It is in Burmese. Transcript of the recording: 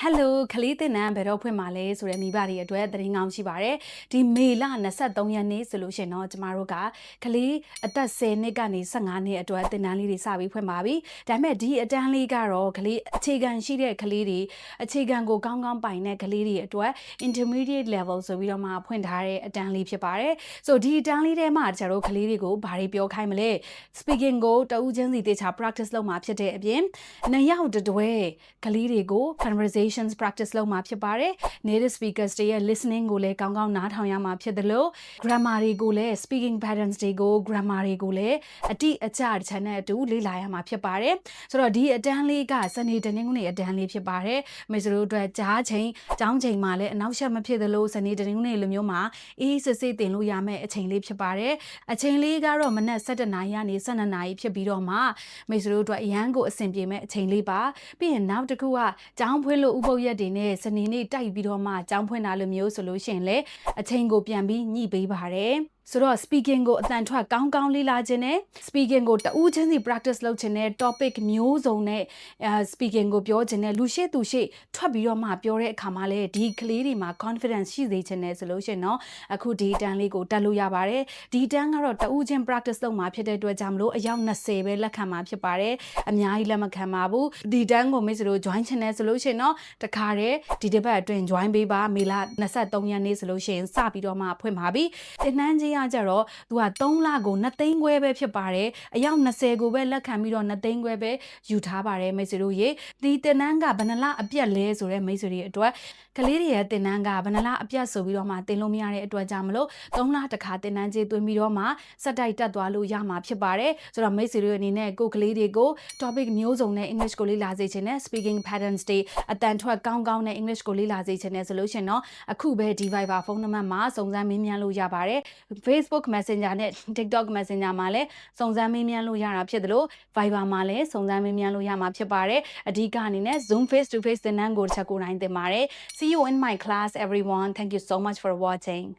Hello ခလေးတင်နန်းဘယ်တော့ဖွင့်မှာလဲဆိုတဲ့မိဘတွေအတွက်သတင်းကောင်းရှိပါတယ်ဒီမေလ23ရက်နေ့ဆိုလို့ရှင်တော့ကျမတို့ကခလေးအသက်10နှစ်ကနေ15နှစ်အတွက်တင်နန်းလေးတွေစပြီးဖွင့်ပါပြီဒါပေမဲ့ဒီအတန်းလေးကတော့ခလေးအခြေခံရှိတဲ့ခလေးတွေအခြေခံကိုကောင်းကောင်းပိုင်တဲ့ခလေးတွေအတွက် intermediate level ဆိုပြီးတော့မှဖွင့်ထားတဲ့အတန်းလေးဖြစ်ပါတယ်ဆိုဒီအတန်းလေးထဲမှာကျတော့ခလေးတွေကိုဘာတွေပြောခိုင်းမလဲ speaking ကိုတဦးချင်းစီတေချာ practice လုပ်မှာဖြစ်တဲ့အပြင်နှစ်ယောက်တွဲခလေးတွေကို conversations practice လုပ်မှာဖြစ်ပါတယ် native speakers တွေရဲ့ listening ကိုလည်းကောင်းကောင်းနားထောင်ရမှာဖြစ်တယ်လို့ grammar တွေကိုလည်း speaking patterns တွေကို grammar တွေကိုလည်းအတိအကျတစ်ချက်နဲ့အတူလေ့လာရမှာဖြစ်ပါတယ်ဆိုတော့ဒီအတန်းလေးကစနေတနင်္ဂနွေအတန်းလေးဖြစ်ပါတယ်မိတ်ဆွေတို့အတွက်ကြားချိန်ကျောင်းချိန်မှာလည်းအနောက်ရှက်မဖြစ်သလိုစနေတနင်္ဂနွေလိုမျိုးမှာအေးစစ်စစ်တင်လို့ရမယ့်အချိန်လေးဖြစ်ပါတယ်အချိန်လေးကတော့မနက်7:00နာရီကနေ12:00နာရီဖြစ်ပြီးတော့မှမိတ်ဆွေတို့အတွက်အရန်ကိုအဆင်ပြေမဲ့အချိန်လေးပါပြီးရင်နောက်တစ်ခုကကျောင်းဖွင့်လို့ဥပုပ်ရက်တွေနဲ့စနေနေ့တိုက်ပြီးတော့မှကျောင်းဖွင့်တာလိုမျိုးဆိုလို့ရှိရင်လေအချိန်ကိုပြန်ပြီးညှိပေးပါတယ်ဆိုတော့ speaking ကိုအတန်ထွက်ကောင်းကောင်းလေ့လာခြင်းနဲ့ speaking ကိုတဦးချင်းစီ practice လုပ်ခြင်းနဲ့ topic မျိုးစုံနဲ့speaking ကိုပြောခြင်းနဲ့လူရှိသူရှိထွက်ပြီးတော့မှပြောတဲ့အခါမှာလေဒီကလေးတွေမှာ confidence ရှိစေခြင်းနဲ့ဆိုလို့ရှိရင်တော့အခုဒီတန်းလေးကိုတက်လို့ရပါတယ်ဒီတန်းကတော့တဦးချင်း practice လုပ်မှာဖြစ်တဲ့အတွက်ကြောင့်မလို့အယောက်20ပဲလက်ခံမှာဖြစ်ပါတယ်အများကြီးလက်မခံပါဘူးဒီတန်းကိုမိတ်ဆွေတို့ join ခြင်းနဲ့ဆိုလို့ရှိရင်တော့တခါတည်းဒီတစ်ပတ်အတွင်း join ပေးပါမေလ23ရက်နေ့ဆိုလို့ရှိရင်စပြီးတော့မှဖွင့်ပါပြီတင်နှန်းချင်းကြတော့သူက3လကို2သိန်းခွဲပဲဖြစ်ပါတယ်အယောက်20ကိုပဲလက်ခံပြီးတော့2သိန်းခွဲပဲယူထားပါတယ်မိတ်ဆွေတို့ရေဒီတင်နှန်းကဘယ်နှလအပြတ်လဲဆိုတဲ့မိတ်ဆွေတွေအတွက်ကလေးတွေရဲ့တင်နှန်းကဘယ်နှလအပြတ်ဆိုပြီးတော့မှတင်လို့မရတဲ့အတွက်ကြောင့်မလို့3လတစ်ခါတင်နှန်းကြေးသွင်းပြီးတော့မှစက်တိုက်တက်သွားလို့ရမှာဖြစ်ပါတယ်ဆိုတော့မိတ်ဆွေတို့အနေနဲ့ကိုကလေးတွေကို topic မျိုးစုံနဲ့ English ကိုလေ့လာစေချင်တဲ့ speaking patterns တွေအတန်ထွက်ကောင်းကောင်းနဲ့ English ကိုလေ့လာစေချင်တဲ့ဆိုလို့ရှင်တော့အခုပဲဒီ Viber ဖုန်းနံပါတ်မှာစုံစမ်းမေးမြန်းလို့ရပါတယ် Facebook Messenger နဲ့ TikTok Messenger မှာလည်းစုံစမ်းမေးမြန်းလို့ရတာဖြစ်တယ်လို့ Viber မှာလည်းစုံစမ်းမေးမြန်းလို့ရမှာဖြစ်ပါတယ်အဓိကအနေနဲ့ Zoom face to face သင်တန်းကိုတစ်ချက်ကိုနိုင်သင်ပါတယ် See you in my class everyone. Thank you so much for watching.